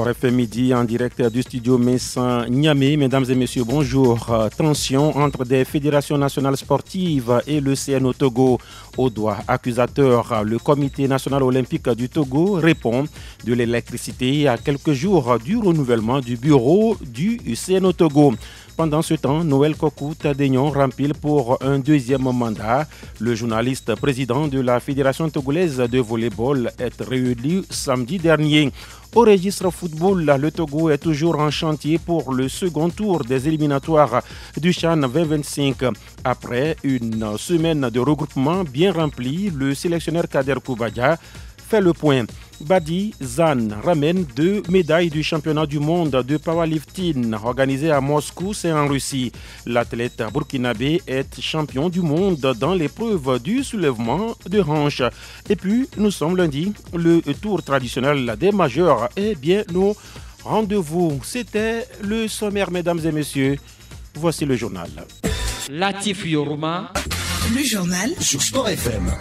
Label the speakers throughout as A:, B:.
A: Alors, FM Midi en direct du studio Messin Niamey. Mesdames et messieurs, bonjour. Tension entre des fédérations nationales sportives et le CNO Togo. Au doigt accusateur, le Comité national olympique du Togo répond de l'électricité à quelques jours du renouvellement du bureau du CNO Togo. Pendant ce temps, Noël Kokou Tadegnon rempile pour un deuxième mandat. Le journaliste président de la Fédération togolaise de volleyball est réélu samedi dernier. Au registre football, le Togo est toujours en chantier pour le second tour des éliminatoires du CHAN 2025. Après une semaine de regroupement bien remplie, le sélectionneur Kader Koubadia fait le point. Badi Zan ramène 2 médailles du championnat du monde de powerlifting organisé à Moscou, c'est en Russie. L'athlète burkinabé est champion du monde dans l'épreuve du soulèvement de hanches. Et puis, nous sommes lundi, le tour traditionnel des majeurs est bien au rendez-vous. C'était le sommaire, mesdames et messieurs. Voici le journal.
B: Latif Yourma.
C: Le journal
D: sur Sport FM.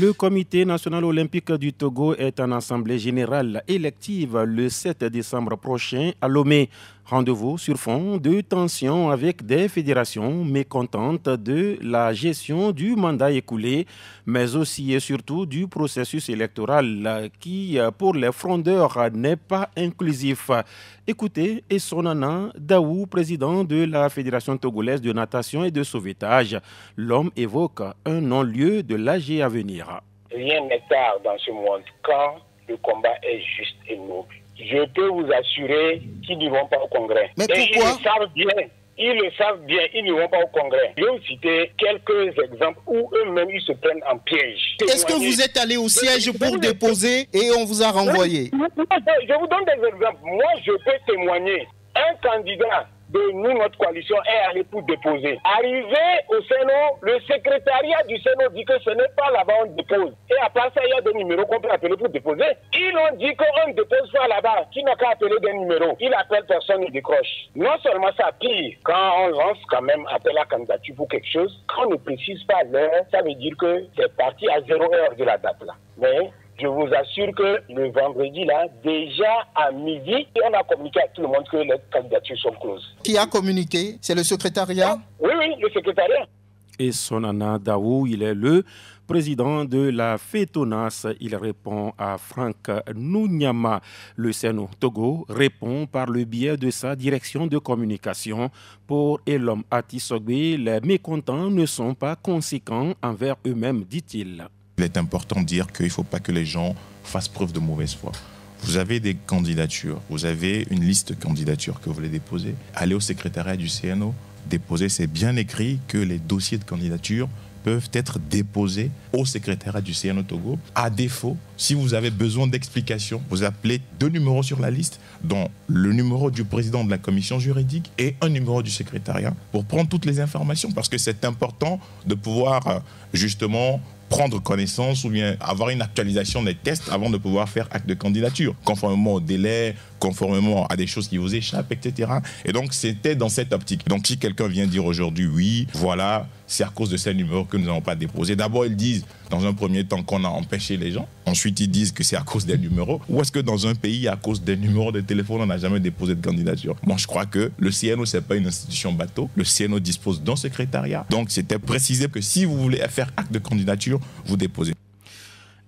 A: Le Comité national olympique du Togo est en assemblée générale élective le 7 décembre prochain à Lomé. Rendez-vous sur fond de tensions avec des fédérations mécontentes de la gestion du mandat écoulé, mais aussi et surtout du processus électoral qui, pour les frondeurs, n'est pas inclusif. Écoutez Essonana Daou, président de la Fédération togolaise de natation et de sauvetage. L'homme évoque un non-lieu de l'AG à venir.
E: Rien n'est tard dans ce monde quand le combat est juste et noble. Je peux vous assurer qu'ils ne vont pas au Congrès.
D: Mais pourquoi ?
E: Ils le savent bien, ils ne vont pas au Congrès. Je vais vous citer quelques exemples où eux-mêmes ils se prennent en piège.
D: Est-ce que vous êtes allé au siège pour déposer et on vous a renvoyé ?
E: Je vous donne des exemples. Moi, je peux témoigner. Un candidat de nous, notre coalition, est allé pour déposer. Arrivé au Sénat, le secrétariat du Sénat dit que ce n'est pas là-bas on dépose. Et après ça, il y a des numéros qu'on peut appeler pour déposer. Ils ont dit qu'on ne dépose pas là-bas. Qui n'a qu'à appeler des numéros? Il appelle personne, il décroche. Non seulement ça, pire, quand on lance quand même appel à candidature pour quelque chose, quand on ne précise pas l'heure, ça veut dire que c'est parti à 0 heure de la date là. Mais je vous assure que le vendredi, là, déjà à midi, on a communiqué à tout le monde que les candidatures sont closes.
D: Qui a communiqué? C'est le secrétariat?
E: Oui, le secrétariat.
A: Et Sonana Daou, il est le président de la FETONAS. Il répond à Franck Nounyama. Le CNO Togo répond par le biais de sa direction de communication. Pour Elom Atisogbe, les mécontents ne sont pas conséquents envers eux-mêmes, dit-il.
F: Il est important de dire qu'il ne faut pas que les gens fassent preuve de mauvaise foi. Vous avez des candidatures, vous avez une liste de candidatures que vous voulez déposer. Allez au secrétariat du CNO, déposer, c'est bien écrit que les dossiers de candidature peuvent être déposés au secrétariat du CNO Togo. À défaut, si vous avez besoin d'explications, vous appelez 2 numéros sur la liste, dont le numéro du président de la commission juridique et un numéro du secrétariat, pour prendre toutes les informations, parce que c'est important de pouvoir justement prendre connaissance ou bien avoir une actualisation des tests avant de pouvoir faire acte de candidature, conformément au délai, conformément à des choses qui vous échappent, etc. Et donc, c'était dans cette optique. Donc, si quelqu'un vient dire aujourd'hui, oui, voilà, c'est à cause de ces numéros que nous n'avons pas déposé. D'abord, ils disent, dans un premier temps, qu'on a empêché les gens. Ensuite, ils disent que c'est à cause des numéros. Ou est-ce que dans un pays, à cause des numéros de téléphone, on n'a jamais déposé de candidature? Moi, je crois que le CNO, ce n'est pas une institution bateau. Le CNO dispose d'un secrétariat. Donc, c'était précisé que si vous voulez faire acte de candidature, vous déposez.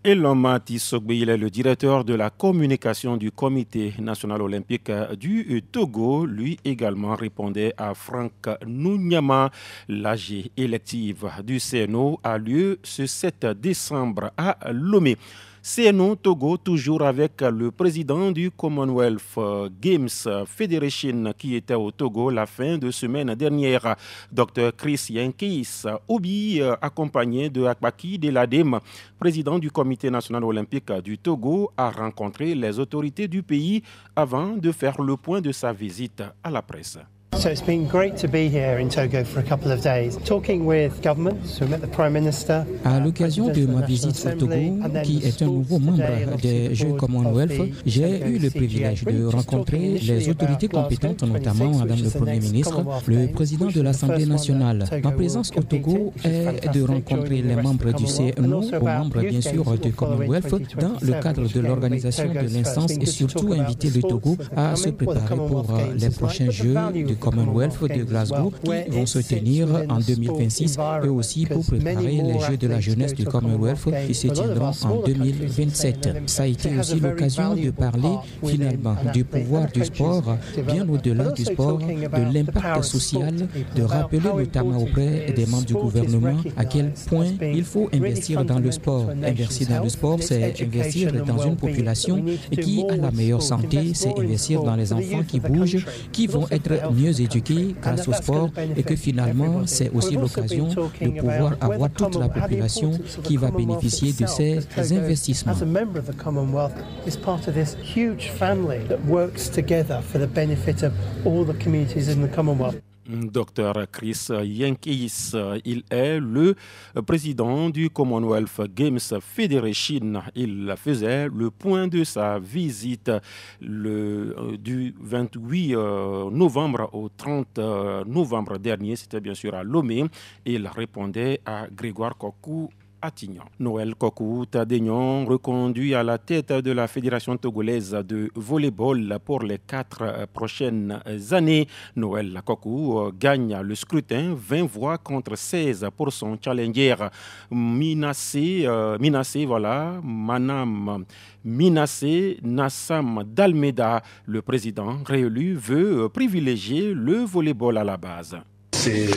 A: Eloma Tissogbe, il est le directeur de la communication du Comité national olympique du Togo. Lui également répondait à Franck Nounyama. L'AG élective du CNO a lieu ce 7 décembre à Lomé. CNO Togo, toujours avec le président du Commonwealth Games Federation qui était au Togo la fin de semaine dernière, Dr Chris Yankis Obi, accompagné de Akbaki Deladem, président du Comité national olympique du Togo, a rencontré les autorités du pays avant de faire le point de sa visite à la presse.
C: So it's been great to be here in Togo for a couple of days, talking with governments. We met the Prime Minister.
G: À l'occasion de ma visite au Togo, qui est un nouveau membre des Jeux Commonwealth, j'ai eu le privilège de rencontrer les autorités compétentes, notamment Madame le Premier ministre, le président de l'Assemblée nationale. Ma présence au Togo est de rencontrer les membres du CNO, aux membres bien sûr du Commonwealth, dans le cadre de l'organisation de l'instance et surtout inviter le Togo à se préparer pour les prochains Jeux du Commonwealth de Glasgow qui vont se tenir en 2026 et aussi pour préparer les Jeux de la jeunesse du Commonwealth qui se tiendront en 2027. Ça a été aussi l'occasion de parler finalement du pouvoir du sport, bien au-delà du sport, de l'impact social, de rappeler notamment auprès des membres du gouvernement à quel point il faut investir dans le sport. Investir dans le sport, c'est investir dans une population qui a la meilleure santé, c'est investir dans les enfants qui bougent, qui vont être mieux éduqués grâce au sport et que finalement, c'est aussi l'occasion de pouvoir avoir toute la population qui va bénéficier de ces investissements.
C: As a member of the Commonwealth, is part of this huge family that works together for the benefit of all the communities in the Commonwealth.
A: Dr Chris Yenkis, il est le président du Commonwealth Games Federation. Il faisait le point de sa visite du 28 novembre au 30 novembre dernier. C'était bien sûr à Lomé. Il répondait à Grégoire Kokou. Noël Kokou Tadegnon, reconduit à la tête de la Fédération togolaise de volleyball pour les 4 prochaines années. Noël Kokou gagne le scrutin 20 voix contre 16 pour son challenger Minassé Nassam Dalmeda. Le président réélu veut privilégier le volleyball à la base.
H: C'est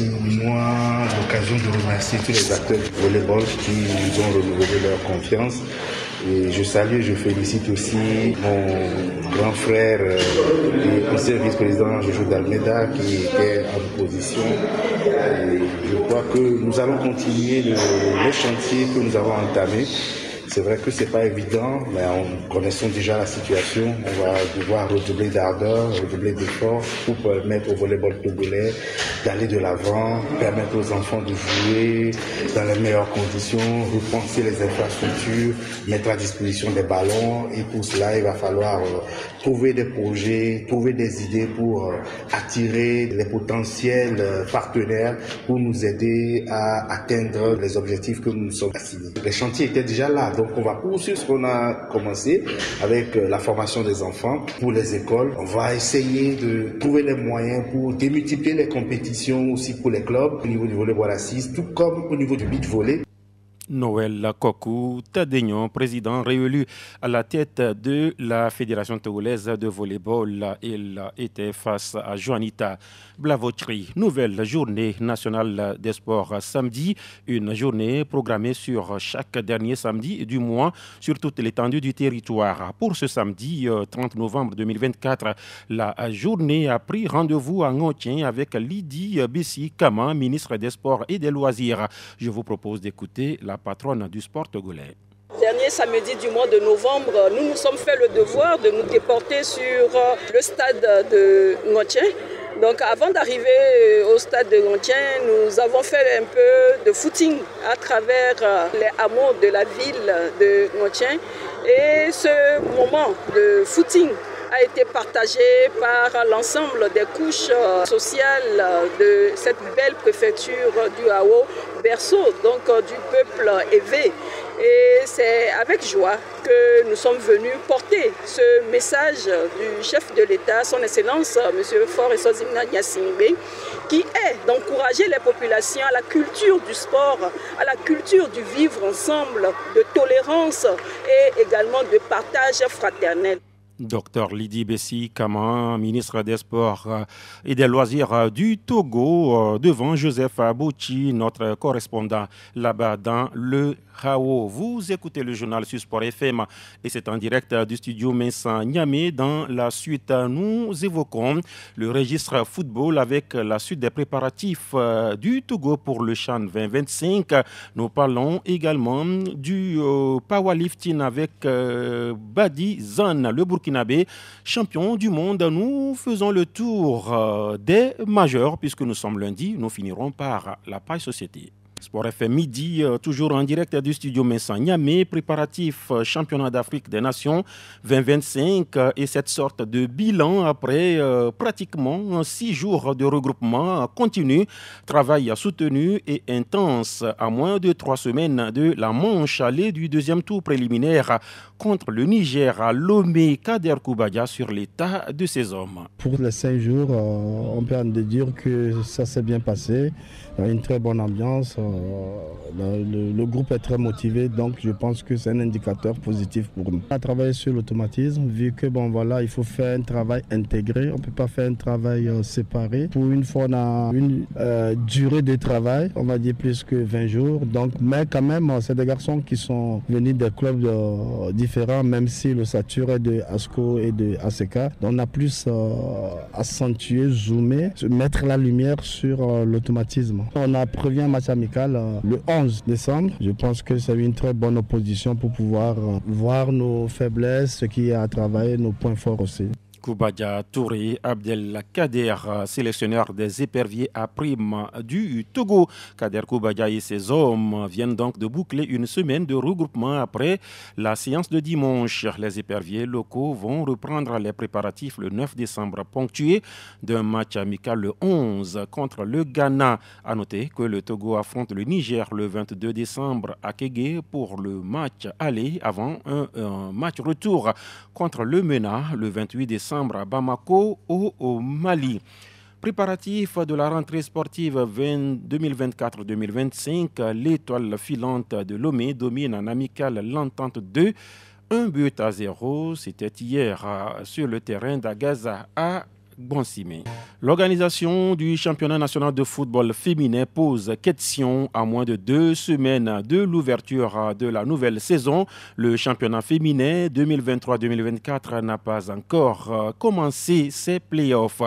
H: pour moi l'occasion de remercier tous les acteurs du volleyball qui nous ont renouvelé leur confiance. Et je salue, je félicite aussi mon grand frère et ancien vice-président Jojo Dalmeda qui était en opposition. Et je crois que nous allons continuer les chantiers que nous avons entamés. C'est vrai que c'est pas évident, mais en connaissant déjà la situation, on va devoir redoubler d'ardeur, redoubler d'efforts pour permettre au volleyball togolais d'aller de l'avant, permettre aux enfants de jouer dans les meilleures conditions, repenser les infrastructures, mettre à disposition des ballons. Et pour cela, il va falloir trouver des projets, trouver des idées pour attirer les potentiels partenaires pour nous aider à atteindre les objectifs que nous nous sommes assignés. Les chantiers étaient déjà là. Donc on va poursuivre ce qu'on a commencé avec la formation des enfants pour les écoles. On va essayer de trouver les moyens pour démultiplier les compétitions aussi pour les clubs au niveau du volleyball assise, tout comme au niveau du beach volley.
A: Noël Kokou Tadegnon, président réélu à la tête de la Fédération togolaise de volleyball. Il était face à Juanita Blavotri. Nouvelle journée nationale des sports samedi, une journée programmée sur chaque dernier samedi du mois sur toute l'étendue du territoire. Pour ce samedi 30 novembre 2024, la journée a pris rendez-vous à Ngotien avec Lydie Bessi Kama, ministre des Sports et des Loisirs. Je vous propose d'écouter la patronne du sport togolais.
I: Dernier samedi du mois de novembre, nous nous sommes fait le devoir de nous déporter sur le stade de Ngotien. Donc avant d'arriver au stade de Ngotien, nous avons fait un peu de footing à travers les hameaux de la ville de Ngotien. Et ce moment de footing a été partagé par l'ensemble des couches sociales de cette belle préfecture du Hao, berceau donc du peuple éveillé. Et c'est avec joie que nous sommes venus porter ce message du chef de l'État, son Excellence, M. Faure Esozimna Gnassingbé, qui est d'encourager les populations à la culture du sport, à la culture du vivre ensemble, de tolérance et également de partage fraternel.
A: Docteur Lydie Bessi Kama, ministre des Sports et des Loisirs du Togo, devant Joseph Abouchi, notre correspondant là-bas dans le Hao. Vous écoutez le journal sur Sport FM et c'est en direct du studio Minsan Niamey. Dans la suite, nous évoquons le registre football avec la suite des préparatifs du Togo pour le CHAN 2025. Nous parlons également du powerlifting avec Badi Zan, le Burkina burkinabé, champion du monde. Nous faisons le tour des majeurs, puisque nous sommes lundi. Nous finirons par la page société. Sport FM midi, toujours en direct du studio Messan Niamey, préparatif championnat d'Afrique des Nations 2025 et cette sorte de bilan après pratiquement 6 jours de regroupement continu, travail soutenu et intense à moins de 3 semaines de la manche allée du deuxième tour préliminaire contre le Niger à Lomé. Kader Koubadia sur l'état de ses hommes.
J: Pour les 5 jours, on peut en dire que ça s'est bien passé, une très bonne ambiance. Le groupe est très motivé, donc je pense que c'est un indicateur positif pour nous. On a travaillé sur l'automatisme, vu que il faut faire un travail intégré, on ne peut pas faire un travail séparé. Pour une fois, on a une durée de travail, on va dire plus que 20 jours. Donc, mais quand même, c'est des garçons qui sont venus des clubs différents, même si le stature est de ASCO et de ACK. Donc, on a plus accentué, zoomé, mettre la lumière sur l'automatisme. On a prévu un match amical le 11 décembre. Je pense que c'est une très bonne opposition pour pouvoir voir nos faiblesses, ce qui est à travailler, nos points forts aussi.
A: Koubadia Touré Abdelkader, sélectionneur des éperviers à prime du Togo. Kader Koubadia et ses hommes viennent donc de boucler une semaine de regroupement après la séance de dimanche. Les éperviers locaux vont reprendre les préparatifs le 9 décembre, ponctué d'un match amical le 11 contre le Ghana. À noter que le Togo affronte le Niger le 22 décembre à Kégué pour le match aller avant un match retour contre le MENA le 28 décembre à Bamako au Mali. Préparatif de la rentrée sportive 2024-2025, l'étoile filante de Lomé domine en amical l'entente 2. 1-0, c'était hier sur le terrain d'Agaza à Bonsimé. L'organisation du championnat national de football féminin pose question à moins de 2 semaines de l'ouverture de la nouvelle saison. Le championnat féminin 2023-2024 n'a pas encore commencé ses playoffs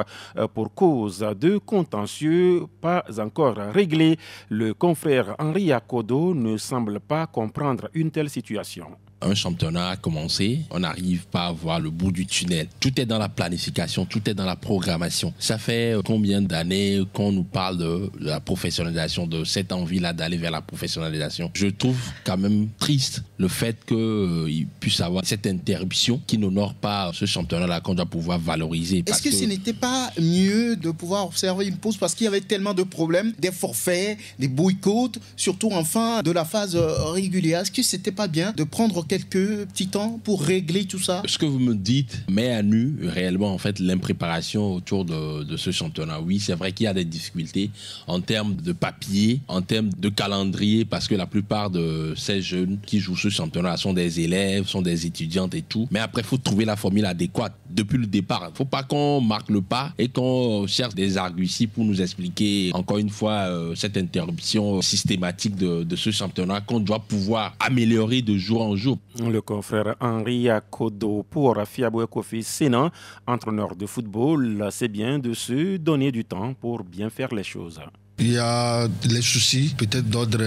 A: pour cause de contentieux pas encore réglés. Le confrère Henri Akodo ne semble pas comprendre une telle situation.
K: Un championnat a commencé, on n'arrive pas à voir le bout du tunnel. Tout est dans la planification, tout est dans la programmation. Ça fait combien d'années qu'on nous parle de la professionnalisation, de cette envie-là d'aller vers la professionnalisation. Je trouve quand même triste le fait qu'il puisse avoir cette interruption qui n'honore pas ce championnat-là qu'on doit pouvoir valoriser.
D: Est-ce que ce n'était pas mieux de pouvoir observer une pause parce qu'il y avait tellement de problèmes, des forfaits, des boycotts, surtout en fin de la phase régulière. Est-ce que c'était pas bien de prendre quelques petits temps pour régler tout ça?
K: Ce que vous me dites met à nu réellement en fait l'impréparation autour de ce championnat. Oui, c'est vrai qu'il y a des difficultés en termes de papier, en termes de calendrier, parce que la plupart de ces jeunes qui jouent ce championnat sont des élèves, sont des étudiantes et tout. Mais après, il faut trouver la formule adéquate depuis le départ. Il ne faut pas qu'on marque le pas et qu'on cherche des arguties pour nous expliquer encore une fois cette interruption systématique de ce championnat qu'on doit pouvoir améliorer de jour en jour.
A: Le confrère Henri Akodo pour Fiaboué Kofi Sénan, entraîneur de football, c'est bien de se donner du temps pour bien faire les choses.
L: Il y a les soucis peut-être d'ordre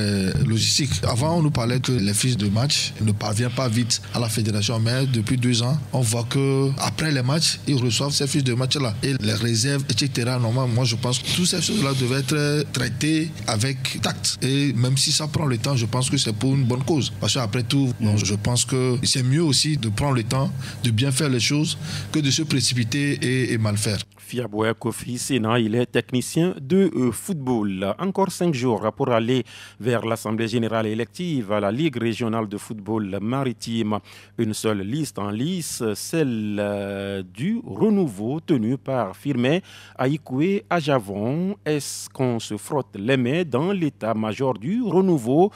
L: logistique. Avant, on nous parlait que les fiches de match ne parviennent pas vite à la fédération, mais depuis 2 ans, on voit qu'après les matchs, ils reçoivent ces fiches de match-là. Et les réserves, etc. Normalement, moi, je pense que toutes ces choses-là devaient être traitées avec tact. Et même si ça prend le temps, je pense que c'est pour une bonne cause. Parce qu'après tout, je pense que c'est mieux aussi de prendre le temps, de bien faire les choses, que de se précipiter et mal faire.
A: Fiaboué Kofi Sénan, il est technicien de football. Encore 5 jours pour aller vers l'Assemblée générale élective à la Ligue régionale de football maritime. Une seule liste en lice, celle du renouveau tenu par Firmin Aïkoué à Javon. Est-ce qu'on se frotte les mains dans l'état-major du renouveau?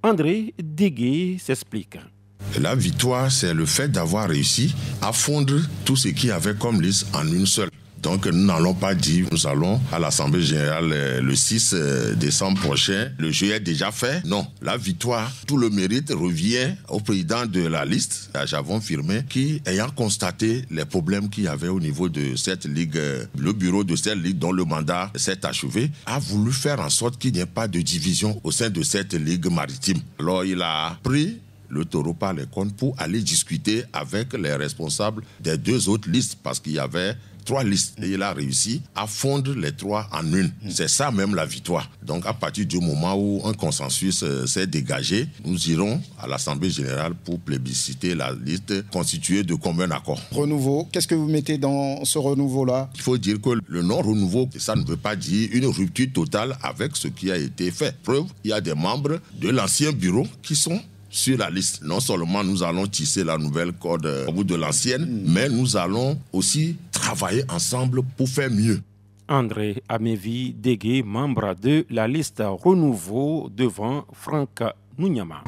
A: André Dégué s'explique.
M: La victoire, c'est le fait d'avoir réussi à fondre tout ce qu'il y avait comme liste en une seule. Donc nous n'allons pas dire nous allons à l'Assemblée générale le 6 décembre prochain. Le jeu est déjà fait. Non, la victoire, tout le mérite revient au président de la liste, Javon Firmin, qui, ayant constaté les problèmes qu'il y avait au niveau de cette ligue, le bureau de cette ligue dont le mandat s'est achevé, a voulu faire en sorte qu'il n'y ait pas de division au sein de cette ligue maritime. Alors il a pris le taureau par les cornes pour aller discuter avec les responsables des 2 autres listes, parce qu'il y avait 3 listes et il a réussi à fondre les 3 en une. C'est ça même la victoire. Donc à partir du moment où un consensus s'est dégagé, nous irons à l'Assemblée générale pour plébisciter la liste constituée de commun accord.
D: Renouveau, qu'est-ce que vous mettez dans ce renouveau-là?
M: Il faut dire que le non-renouveau, ça ne veut pas dire une rupture totale avec ce qui a été fait. Preuve, il y a des membres de l'ancien bureau qui sont sur la liste. Non seulement nous allons tisser la nouvelle corde au bout de l'ancienne, mais nous allons aussi travailler ensemble pour faire mieux.
A: André Amevi Dégué, membre de la liste Renouveau devant Franck Nounyama.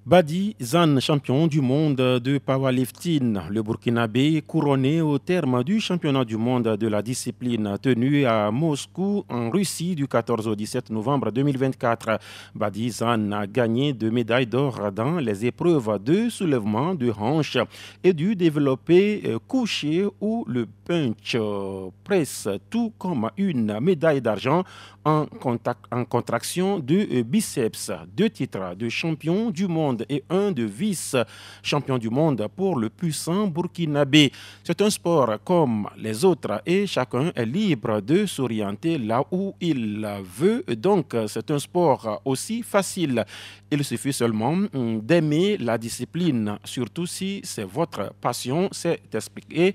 A: Badi Zan, champion du monde de powerlifting, le Burkinabé couronné au terme du championnat du monde de la discipline tenu à Moscou en Russie du 14 au 17 novembre 2024. Badi Zan a gagné 2 médailles d'or dans les épreuves de soulèvement de hanche et du développé couché ou le punch press, tout comme une médaille d'argent en contraction de biceps. 2 titres de champion du monde et 1 de vice-champion du monde pour le puissant burkinabé. C'est un sport comme les autres et chacun est libre de s'orienter là où il veut. Donc, c'est un sport aussi facile. Il suffit seulement d'aimer la discipline, surtout si c'est votre passion, c'est expliqué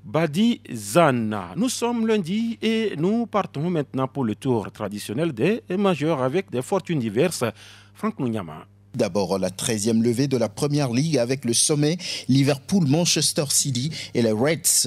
A: Badi Zan. Nous sommes lundi et nous partons maintenant pour le tour traditionnel des majeurs avec des fortunes diverses. Franck Nounyama.
D: D'abord, la 13e levée de la Première Ligue avec le sommet Liverpool, Manchester City et les Reds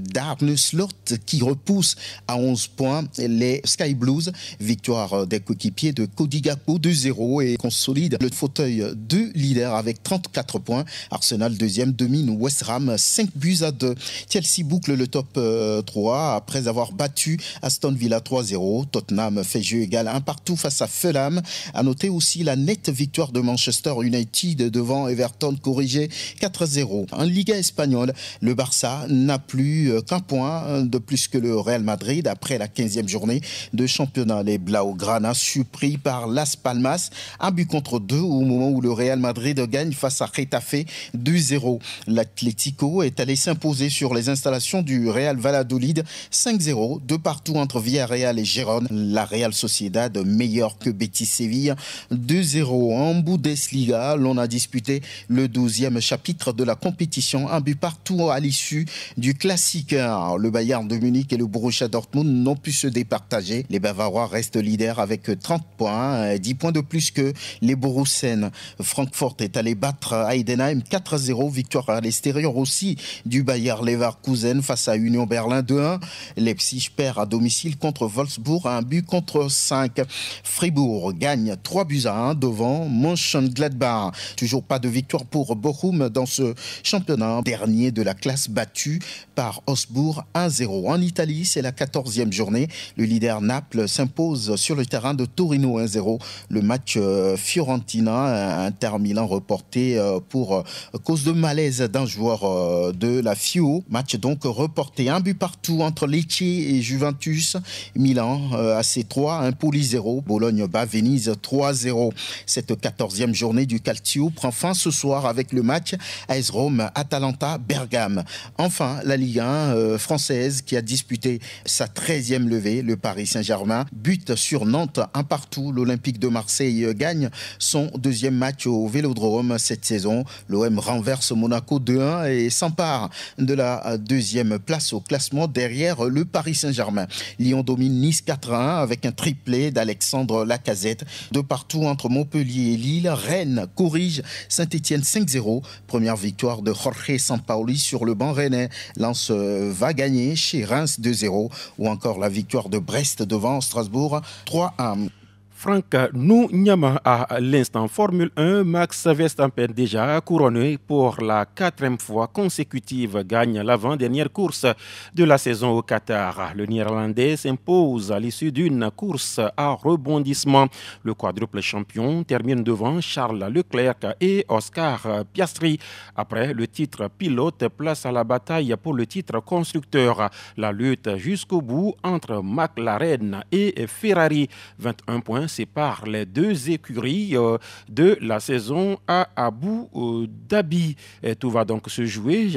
D: d'Arne Slot qui repoussent à 11 points les Sky Blues. Victoire des coéquipiers de Cody Gakpo 2-0 et consolide le fauteuil de leader avec 34 points. Arsenal deuxième domine West Ham 5-2. Chelsea boucle le top 3 après avoir battu Aston Villa 3-0. Tottenham fait jeu égal 1-1 face à Fulham. À noter aussi la nette victoire de Manchester United devant Everton corrigé 4-0. En Liga espagnole, le Barça n'a plus qu'un point de plus que le Real Madrid après la 15e journée de championnat. Les Blaugrana surpris par Las Palmas, 1-2 au moment où le Real Madrid gagne face à Getafe 2-0. L'Atlético est allé s'imposer sur les installations du Real Valladolid 5-0, 2-2 entre Villarreal et Gérone. La Real Sociedad meilleure que Betis Séville 2-0. En Bundesliga, l'on a disputé le 12e chapitre de la compétition, 1-1 à l'issue du classique. Le Bayern de Munich et le Borussia Dortmund n'ont pu se départager. Les Bavarois restent leaders avec 30 points, 10 points de plus que les Borussen. Francfort est allé battre Heidenheim 4-0, victoire à l'extérieur aussi du Bayer Leverkusen face à Union Berlin 2-1. Leipzig perd à domicile contre Wolfsburg, 1-5. Fribourg gagne 3-1 devant Mönchengladbach. Toujours pas de victoire pour Bochum dans ce championnat. Dernier de la classe battu par Augsbourg 1-0. En Italie, c'est la 14e journée. Le leader Naples s'impose sur le terrain de Torino 1-0. Le match Fiorentina-Inter Milan reporté pour cause de malaise d'un joueur de la Fio. Match donc reporté. 1-1 entre Lecce et Juventus. Milan AC3, Empoli 0. Bologne bat Venise 3-0. Cette 14e journée du Calcio prend fin ce soir avec le match AS Rome Atalanta-Bergame. Enfin, la Ligue 1 française qui a disputé sa 13e levée. Le Paris Saint-Germain bute sur Nantes 1-1. L'Olympique de Marseille gagne son 2e match au Vélodrome cette saison. L'OM renverse Monaco 2-1 et s'empare de la 2e place au classement derrière le Paris Saint-Germain. Lyon domine Nice 4-1 avec un triplé d'Alexandre Lacazette. 2-2 entre Montpellier et Lille. Rennes corrige Saint-Etienne 5-0. Première victoire de Jorge Sampaoli sur le banc rennais. Lens va gagner chez Reims 2-0. Ou encore la victoire de Brest devant Strasbourg 3-1.
A: Franck Nounyama à l'instant. Formule 1, Max Verstappen déjà couronné pour la 4e fois consécutive gagne l'avant-dernière course de la saison au Qatar. Le Néerlandais s'impose à l'issue d'une course à rebondissement. Le quadruple champion termine devant Charles Leclerc et Oscar Piastri. Après le titre pilote, place à la bataille pour le titre constructeur. La lutte jusqu'au bout entre McLaren et Ferrari. 21 points séparent les deux écuries de la saison à Abu Dhabi. Et tout va donc se jouer,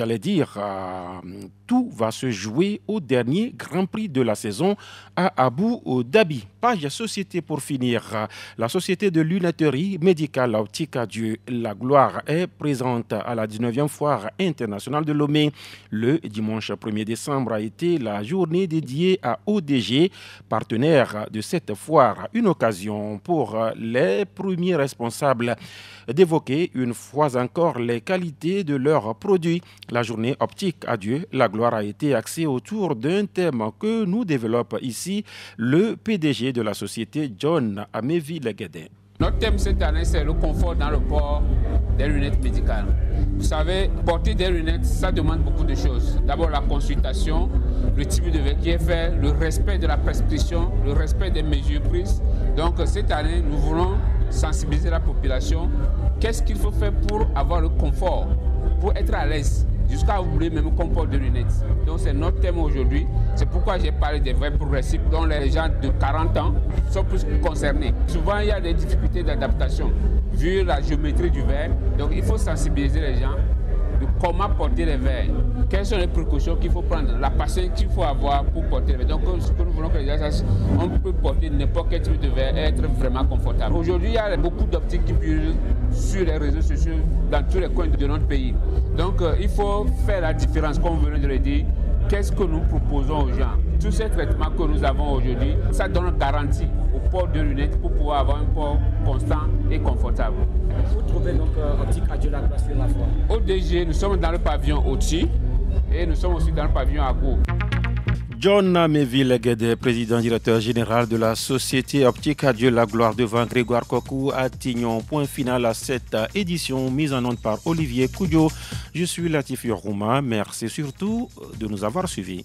A: tout va se jouer au dernier Grand Prix de la saison à Abu Dhabi. Page société pour finir. La société de lunetterie médicale Optique Adieu la gloire est présente à la 19e foire internationale de Lomé. Le dimanche 1er décembre a été la journée dédiée à ODG, partenaire de cette foire. Une occasion pour les premiers responsables d'évoquer une fois encore les qualités de leurs produits. La journée Optique Adieu la gloire a été axée autour d'un thème que nous développe ici le PDG de la société, John Amévi-Leguédé.
N: Notre thème cette année, c'est le confort dans le port des lunettes médicales. Vous savez, porter des lunettes, ça demande beaucoup de choses. D'abord la consultation, le type de verre qui est fait, le respect de la prescription, le respect des mesures prises. Donc cette année, nous voulons sensibiliser la population. Qu'est-ce qu'il faut faire pour avoir le confort, pour être à l'aise, jusqu'à oublier même qu'on porte des lunettes. Donc c'est notre thème aujourd'hui. C'est pourquoi j'ai parlé des verres progressifs dont les gens de 40 ans sont plus concernés. Souvent il y a des difficultés d'adaptation vu la géométrie du verre. Donc il faut sensibiliser les gens de comment porter les verres. Quelles sont les précautions qu'il faut prendre, la patience qu'il faut avoir pour porter les verres. Donc ce que nous voulons que les gens sachent, on peut porter n'importe quel type de verre et être vraiment confortable. Aujourd'hui il y a beaucoup d'optiques qui pullulent sur les réseaux sociaux dans tous les coins de notre pays. Donc il faut faire la différence, comme vous venez de le dire. Qu'est-ce que nous proposons aux gens? Tous ces traitements que nous avons aujourd'hui, ça donne une garantie au port de lunettes pour pouvoir avoir un port constant et confortable.
B: Vous trouvez donc Optique Adieu la gloire sur la foire?
N: ODG, nous sommes dans le pavillon Oti et nous sommes aussi dans le pavillon Agou.
A: John Amévi-Leguédé, président directeur général de la société Optique Adieu la gloire devant Grégoire Kokou à Tignon. Point final à cette édition mise en onde par Olivier Koudio. Je suis Latif Yorouma. Merci surtout de nous avoir suivis.